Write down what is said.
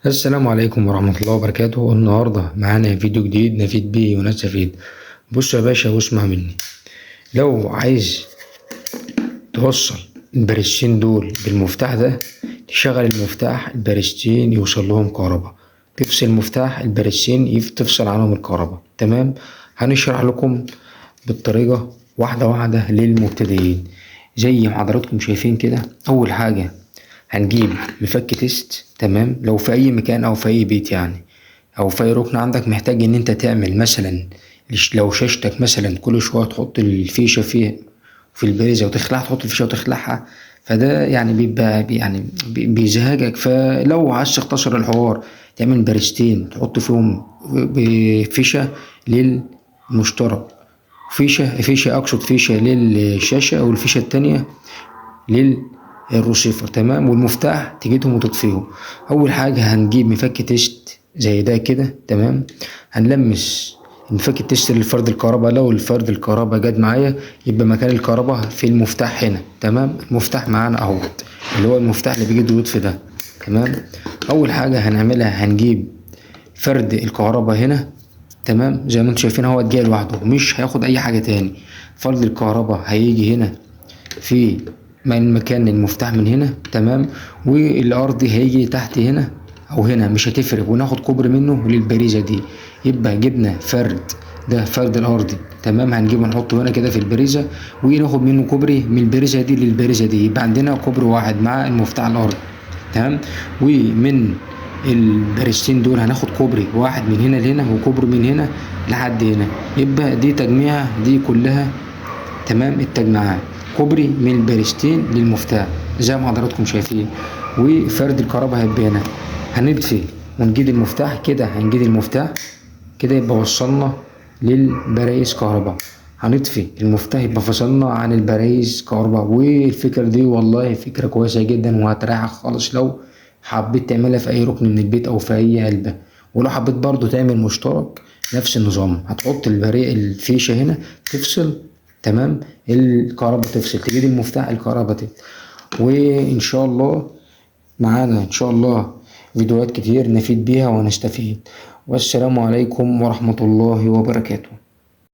السلام عليكم ورحمة الله وبركاته. النهاردة معانا فيديو جديد نفيد بيه ونستفيد. بص يا باشا واسمع مني. لو عايز توصل الباريستين دول بالمفتاح ده، تشغل المفتاح الباريستين يوصل لهم كهرباء، تفصل مفتاح الباريستين تفصل عنهم الكهرباء. تمام. هنشرح لكم بالطريقة واحدة واحدة للمبتدئين زي ما حضراتكم شايفين كده. أول حاجة هنجيب مفك تيست. تمام. لو في اي مكان او في اي بيت يعني او في اي ركن عندك محتاج ان انت تعمل مثلا، لو شاشتك مثلا كل شويه تحط الفيشه فيه في البريزه وتخلعها، تحط الفيشه وتخلعها، فده يعني بيبقى بيزهقك. فلو عايز تختصر الحوار تعمل باريستين تحط فيهم بفيشه للمشترك، فيشه اقصد فيشه للشاشه والفيشه التانية للرسيفر. تمام. والمفتاح تجيبهم وتطفيهم. اول حاجه هنجيب مفك تيست زي ده كده. تمام. هنلمس مفك التيست لفرد الكهرباء. لو الفرد الكهرباء جاد معايا يبقى مكان الكهرباء في المفتاح هنا. تمام. المفتاح معانا اهوت، اللي هو المفتاح اللي بيجي ويطفي ده. تمام. اول حاجه هنعملها هنجيب فرد الكهرباء هنا. تمام. زي ما انتم شايفين اهوت جاي لوحده، مش هياخد اي حاجه تاني. فرد الكهرباء هيجي هنا في من مكان المفتاح من هنا. تمام. والارضي هيجي تحت هنا او هنا، مش هتفرق، وناخد كوبري منه للبريزه دي. يبقى جبنا فرد، ده فرد الارضي. تمام. هنجيبه نحطه هنا كده في البريزه، وناخد منه كوبري من البريزه دي للبريزه دي، يبقى عندنا كوبري واحد مع المفتاح الارضي. تمام. ومن الباريستين دول هناخد كوبري واحد من هنا لهنا وكوبري من هنا لحد هنا. يبقى دي تجميعة دي كلها. تمام. التجميعات كوبري من الباريستين للمفتاح زي ما حضراتكم شايفين. وفرد الكهرباء هيبقى هنا. هنطفي ونجيب المفتاح كده، هنجيب المفتاح كده يبقى وصلنا للبرايز كهرباء. هنطفي المفتاح يبقى فصلنا عن البرايز كهرباء. والفكرة دي والله فكرة كويسة جدا وهتريحك خالص لو حبيت تعملها في اي ركن من البيت او في اي علبة. ولو حبيت برضو تعمل مشترك نفس النظام، هتحط الفيشة هنا تفصل. تمام. الكهرباء تفصل، تجيب المفتاح الكهرباء تفصل. وان شاء الله معانا ان شاء الله فيديوهات كتير نفيد بيها ونستفيد. والسلام عليكم ورحمة الله وبركاته.